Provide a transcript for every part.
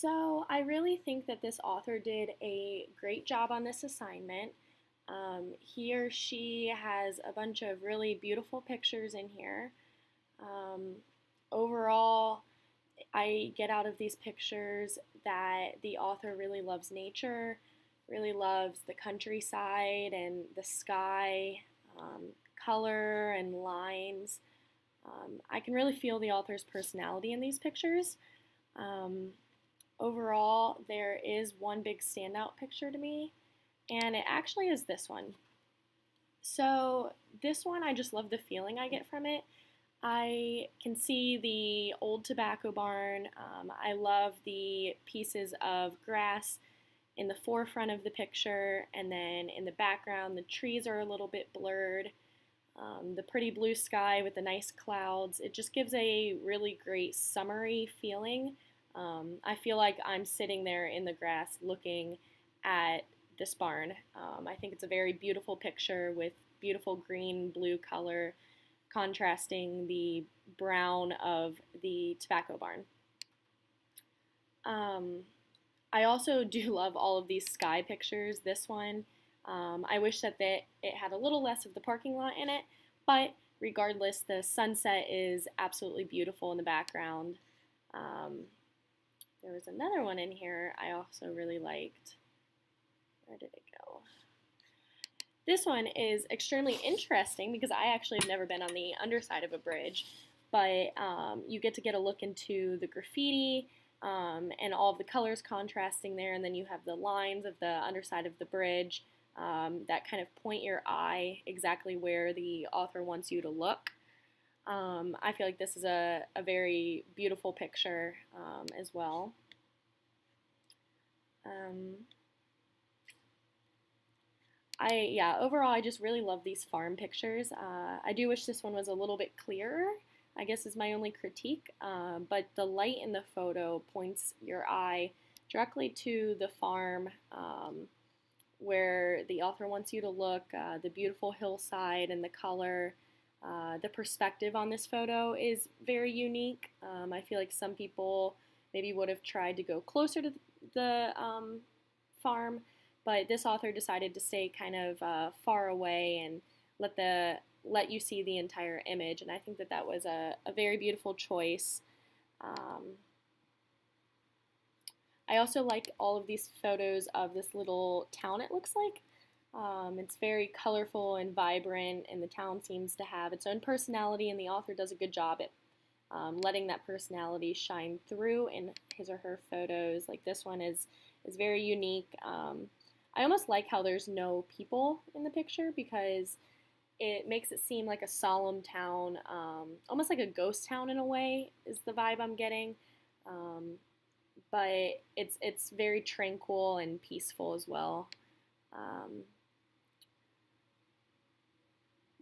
So I really think that this author did a great job on this assignment. He or she has a bunch of really beautiful pictures in here. Um, Overall, I get out of these pictures that the author really loves nature, really loves the countryside and the sky, color and lines. I can really feel the author's personality in these pictures. Um, Overall, there is one big standout picture to me, and it actually is this one. So, this one, I just love the feeling I get from it. I can see the old tobacco barn. I love the pieces of grass in the forefront of the picture, and then in the background, the trees are a little bit blurred. The pretty blue sky with the nice clouds. It just gives a really great summery feeling. I feel like I'm sitting there in the grass looking at this barn. I think it's a very beautiful picture with beautiful green blue color contrasting the brown of the tobacco barn. Um, I also do love all of these sky pictures. This one, I wish that it had a little less of the parking lot in it, but regardless, the sunset is absolutely beautiful in the background. Um, there was another one in here I also really liked. Where did it go? This one is extremely interesting because I actually have never been on the underside of a bridge, but you get a look into the graffiti and all of the colors contrasting there, and then you have the lines of the underside of the bridge that kind of point your eye exactly where the author wants you to look. I feel like this is a very beautiful picture as well. Overall, I just really love these farm pictures. I do wish this one was a little bit clearer, I guess is my only critique, but the light in the photo points your eye directly to the farm where the author wants you to look, the beautiful hillside and the color. The perspective on this photo is very unique. I feel like some people maybe would have tried to go closer to the farm, but this author decided to stay kind of far away and let you see the entire image, and I think that was a very beautiful choice. I also like all of these photos of this little town, it looks like. It's very colorful and vibrant, and the town seems to have its own personality, and the author does a good job at letting that personality shine through in his or her photos. Like this one is very unique. I almost like how there's no people in the picture because it makes it seem like a solemn town, almost like a ghost town in a way is the vibe I'm getting. But it's very tranquil and peaceful as well.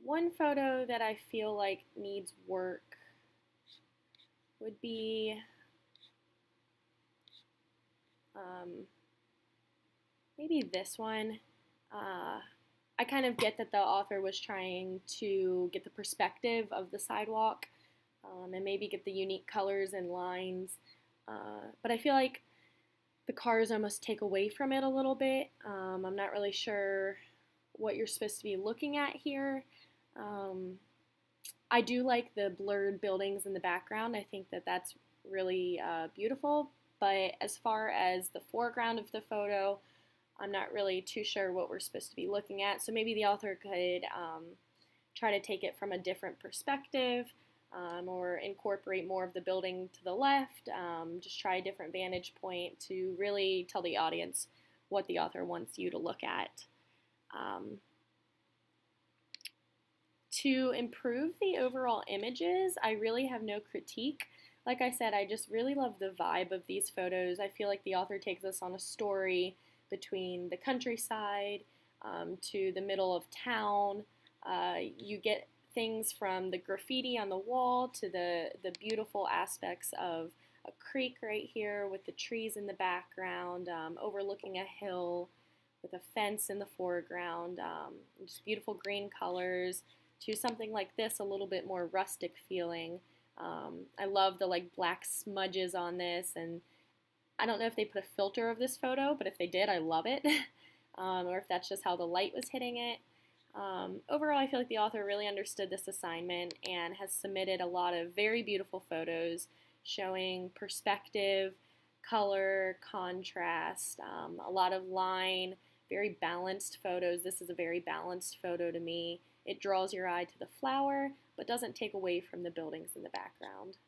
One photo that I feel like needs work would be maybe this one. I kind of get that the author was trying to get the perspective of the sidewalk and maybe get the unique colors and lines. But I feel like the cars almost take away from it a little bit. I'm not really sure what you're supposed to be looking at here. I do like the blurred buildings in the background. I think that that's really beautiful. But as far as the foreground of the photo, I'm not really too sure what we're supposed to be looking at. So maybe the author could try to take it from a different perspective or incorporate more of the building to the left. Just try a different vantage point to really tell the audience what the author wants you to look at. To improve the overall images, I really have no critique. Like I said, I just really love the vibe of these photos. I feel like the author takes us on a story between the countryside to the middle of town. You get things from the graffiti on the wall to the beautiful aspects of a creek right here with the trees in the background, overlooking a hill with a fence in the foreground, just beautiful green colors, to something like this, a little bit more rustic feeling. I love the black smudges on this, and I don't know if they put a filter of this photo, but if they did, I love it. Or if that's just how the light was hitting it. Overall, I feel like the author really understood this assignment and has submitted a lot of very beautiful photos showing perspective, color, contrast, a lot of line, very balanced photos. This is a very balanced photo to me. It draws your eye to the flower, but doesn't take away from the buildings in the background.